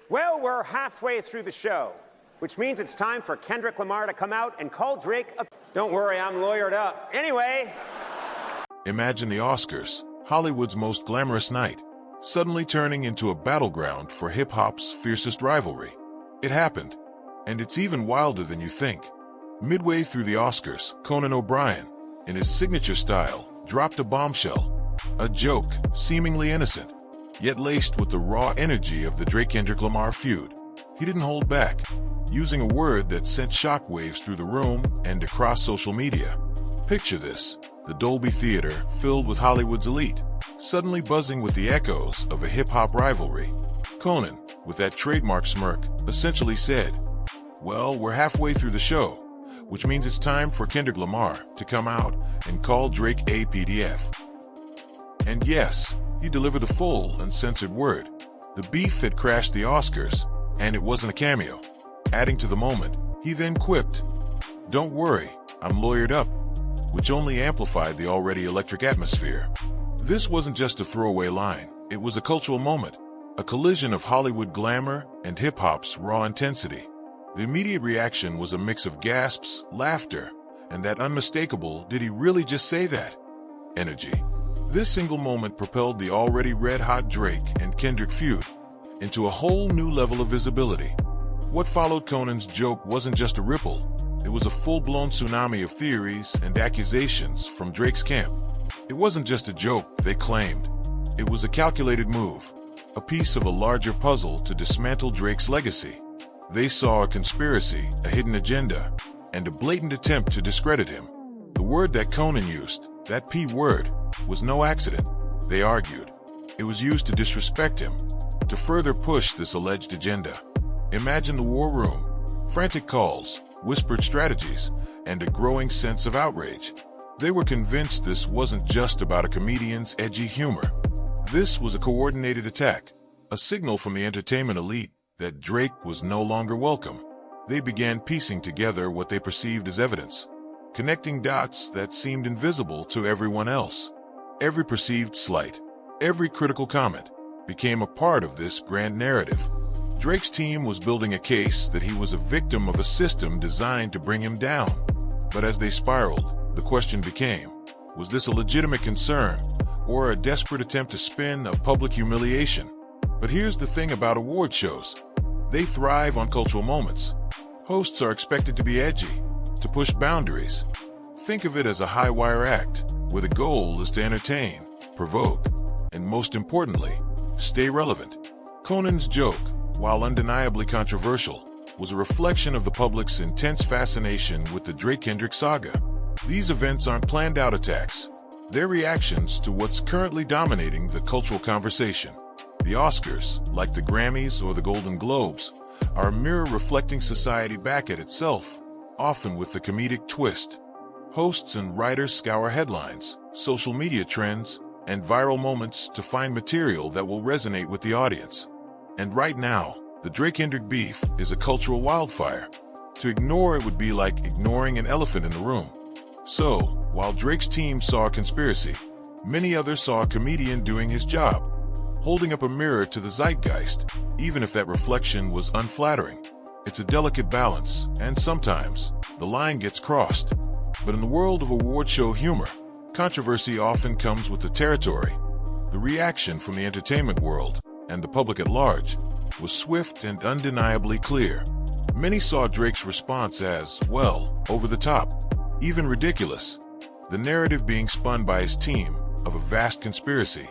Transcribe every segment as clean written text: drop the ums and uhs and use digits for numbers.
Well, we're halfway through the show, which means it's time for Kendrick Lamar to come out and call Drake a... Don't worry, I'm lawyered up. Anyway... Imagine the Oscars, Hollywood's most glamorous night, suddenly turning into a battleground for hip-hop's fiercest rivalry. It happened, and it's even wilder than you think. Midway through the Oscars, Conan O'Brien, in his signature style, dropped a bombshell, a joke seemingly innocent, yet laced with the raw energy of the Drake-Kendrick Lamar feud. He didn't hold back, using a word that sent shockwaves through the room and across social media. Picture this, the Dolby Theater filled with Hollywood's elite, suddenly buzzing with the echoes of a hip-hop rivalry. Conan, with that trademark smirk, essentially said, "Well, we're halfway through the show, which means it's time for Kendrick Lamar to come out and call Drake a PDF." And yes, he delivered the full, uncensored word. The beef had crashed the Oscars, and it wasn't a cameo. Adding to the moment, he then quipped, "Don't worry, I'm lawyered up," which only amplified the already electric atmosphere. This wasn't just a throwaway line, it was a cultural moment, a collision of Hollywood glamour and hip-hop's raw intensity. The immediate reaction was a mix of gasps, laughter, and that unmistakable "did he really just say that?" energy. This single moment propelled the already red-hot Drake and Kendrick feud into a whole new level of visibility. What followed Conan's joke wasn't just a ripple, it was a full-blown tsunami of theories and accusations from Drake's camp. It wasn't just a joke, they claimed. It was a calculated move, a piece of a larger puzzle to dismantle Drake's legacy. They saw a conspiracy, a hidden agenda, and a blatant attempt to discredit him. The word that Conan used, that P word, was no accident, they argued. It was used to disrespect him, to further push this alleged agenda. Imagine the war room, frantic calls, whispered strategies, and a growing sense of outrage. They were convinced this wasn't just about a comedian's edgy humor. This was a coordinated attack, a signal from the entertainment elite that Drake was no longer welcome. They began piecing together what they perceived as evidence, connecting dots that seemed invisible to everyone else. Every perceived slight, every critical comment, became a part of this grand narrative. Drake's team was building a case that he was a victim of a system designed to bring him down. But as they spiraled, the question became, was this a legitimate concern, or a desperate attempt to spin a public humiliation? But here's the thing about award shows. They thrive on cultural moments. Hosts are expected to be edgy, to push boundaries. Think of it as a high-wire act, where the goal is to entertain, provoke, and most importantly, stay relevant. Conan's joke, while undeniably controversial, was a reflection of the public's intense fascination with the Drake-Kendrick saga. These events aren't planned-out attacks. They're reactions to what's currently dominating the cultural conversation. The Oscars, like the Grammys or the Golden Globes, are a mirror reflecting society back at itself, often with a comedic twist. Hosts and writers scour headlines, social media trends, and viral moments to find material that will resonate with the audience. And right now, the Drake-Kendrick beef is a cultural wildfire. To ignore it would be like ignoring an elephant in the room. So, while Drake's team saw a conspiracy, many others saw a comedian doing his job, holding up a mirror to the zeitgeist, even if that reflection was unflattering. It's a delicate balance, and sometimes, the line gets crossed. But in the world of award show humor, controversy often comes with the territory. The reaction from the entertainment world, and the public at large, was swift and undeniably clear. Many saw Drake's response as, well, over the top, even ridiculous. The narrative being spun by his team, of a vast conspiracy,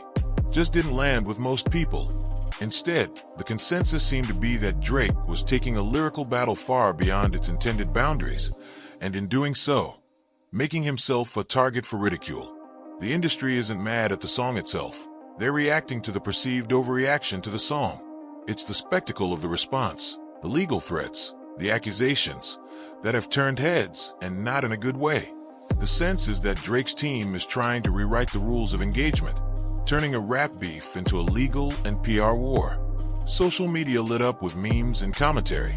just didn't land with most people. Instead, the consensus seemed to be that Drake was taking a lyrical battle far beyond its intended boundaries, and in doing so, making himself a target for ridicule. The industry isn't mad at the song itself. They're reacting to the perceived overreaction to the song. It's the spectacle of the response, the legal threats, the accusations, that have turned heads, and not in a good way. The sense is that Drake's team is trying to rewrite the rules of engagement, turning a rap beef into a legal and PR war. Social media lit up with memes and commentary,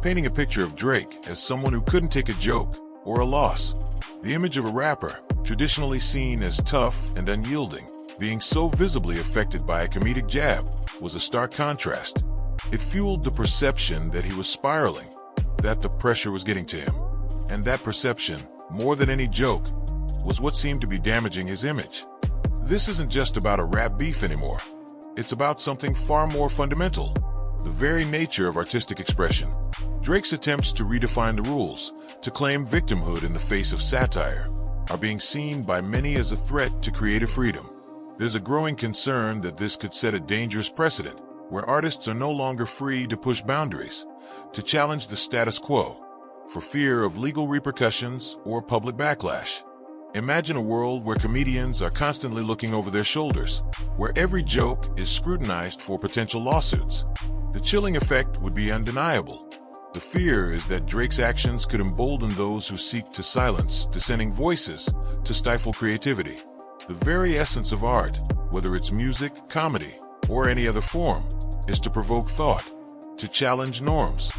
painting a picture of Drake as someone who couldn't take a joke or a loss. The image of a rapper, traditionally seen as tough and unyielding, being so visibly affected by a comedic jab, was a stark contrast. It fueled the perception that he was spiraling, that the pressure was getting to him. And that perception, more than any joke, was what seemed to be damaging his image. This isn't just about a rap beef anymore. It's about something far more fundamental, the very nature of artistic expression. Drake's attempts to redefine the rules, to claim victimhood in the face of satire, are being seen by many as a threat to creative freedom. There's a growing concern that this could set a dangerous precedent, where artists are no longer free to push boundaries, to challenge the status quo, for fear of legal repercussions or public backlash. Imagine a world where comedians are constantly looking over their shoulders, where every joke is scrutinized for potential lawsuits. The chilling effect would be undeniable. The fear is that Drake's actions could embolden those who seek to silence dissenting voices, to stifle creativity. The very essence of art, whether it's music, comedy, or any other form, is to provoke thought, to challenge norms.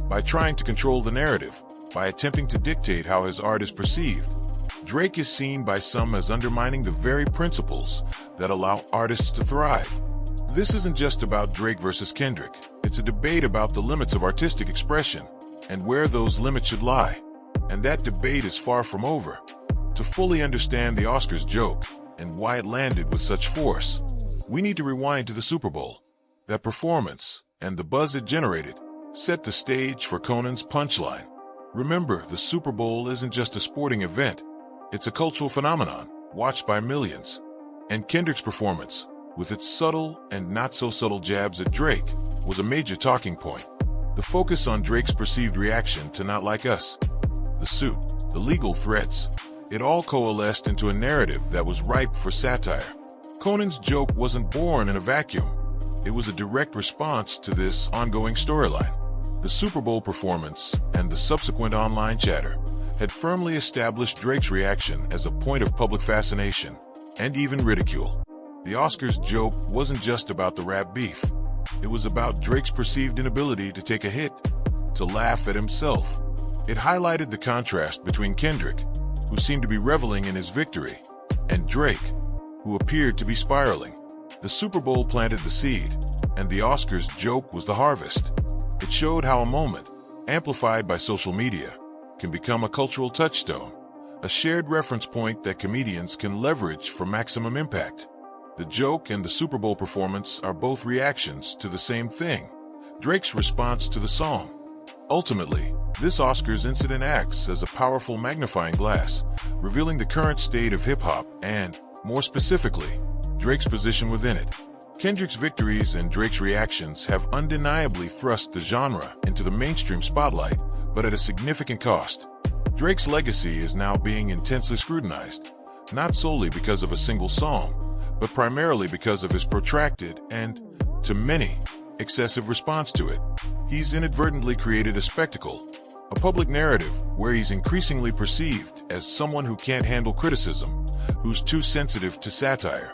By trying to control the narrative, by attempting to dictate how his art is perceived, Drake is seen by some as undermining the very principles that allow artists to thrive. This isn't just about Drake versus Kendrick. It's a debate about the limits of artistic expression and where those limits should lie. And that debate is far from over. To fully understand the Oscars joke and why it landed with such force, we need to rewind to the Super Bowl. That performance and the buzz it generated set the stage for Conan's punchline. Remember, the Super Bowl isn't just a sporting event. It's a cultural phenomenon, watched by millions. And Kendrick's performance, with its subtle and not-so-subtle jabs at Drake, was a major talking point. The focus on Drake's perceived reaction to Not Like Us, the suit, the legal threats, it all coalesced into a narrative that was ripe for satire. Conan's joke wasn't born in a vacuum. It was a direct response to this ongoing storyline. The Super Bowl performance and the subsequent online chatter had firmly established Drake's reaction as a point of public fascination and even ridicule. The Oscars joke wasn't just about the rap beef. It was about Drake's perceived inability to take a hit, to laugh at himself. It highlighted the contrast between Kendrick, who seemed to be reveling in his victory, and Drake, who appeared to be spiraling. The Super Bowl planted the seed, and the Oscars joke was the harvest. It showed how a moment, amplified by social media, can become a cultural touchstone, a shared reference point that comedians can leverage for maximum impact. The joke and the Super Bowl performance are both reactions to the same thing, Drake's response to the song. Ultimately, this Oscars incident acts as a powerful magnifying glass, revealing the current state of hip-hop and, more specifically, Drake's position within it. Kendrick's victories and Drake's reactions have undeniably thrust the genre into the mainstream spotlight, but at a significant cost. Drake's legacy is now being intensely scrutinized, not solely because of a single song, but primarily because of his protracted and, to many, excessive response to it. He's inadvertently created a spectacle, a public narrative where he's increasingly perceived as someone who can't handle criticism, who's too sensitive to satire.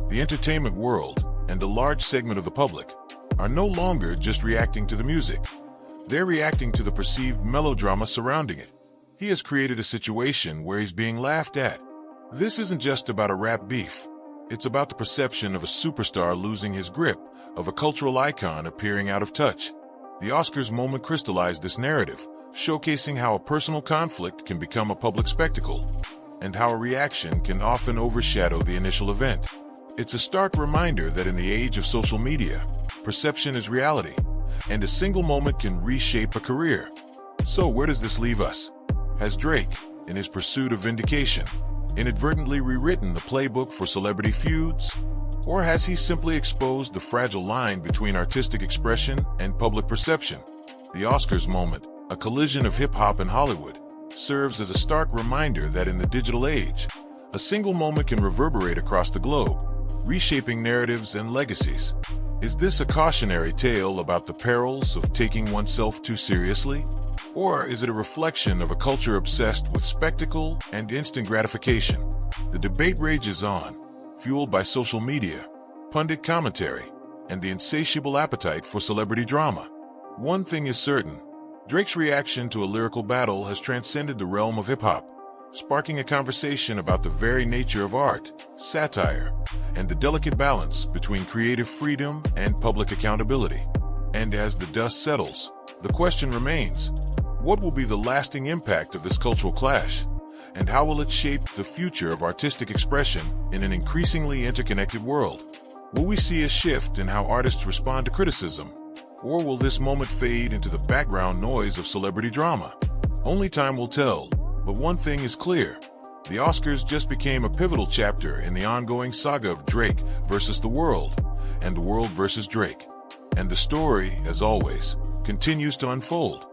The entertainment world, and a large segment of the public, are no longer just reacting to the music. They're reacting to the perceived melodrama surrounding it. He has created a situation where he's being laughed at. This isn't just about a rap beef. It's about the perception of a superstar losing his grip, of a cultural icon appearing out of touch. The Oscars moment crystallized this narrative, showcasing how a personal conflict can become a public spectacle, and how a reaction can often overshadow the initial event. It's a stark reminder that in the age of social media, perception is reality, and a single moment can reshape a career. So where does this leave us? Has Drake, in his pursuit of vindication, inadvertently rewritten the playbook for celebrity feuds? Or has he simply exposed the fragile line between artistic expression and public perception? The Oscars moment, a collision of hip-hop and Hollywood, serves as a stark reminder that in the digital age, a single moment can reverberate across the globe, reshaping narratives and legacies. Is this a cautionary tale about the perils of taking oneself too seriously? Or is it a reflection of a culture obsessed with spectacle and instant gratification? The debate rages on, fueled by social media, pundit commentary, and the insatiable appetite for celebrity drama. One thing is certain, Drake's reaction to a lyrical battle has transcended the realm of hip-hop, sparking a conversation about the very nature of art, satire, and the delicate balance between creative freedom and public accountability. And as the dust settles, the question remains, what will be the lasting impact of this cultural clash? And how will it shape the future of artistic expression in an increasingly interconnected world? Will we see a shift in how artists respond to criticism? Or will this moment fade into the background noise of celebrity drama? Only time will tell, but one thing is clear. The Oscars just became a pivotal chapter in the ongoing saga of Drake versus the world, and the world versus Drake. And the story, as always, continues to unfold.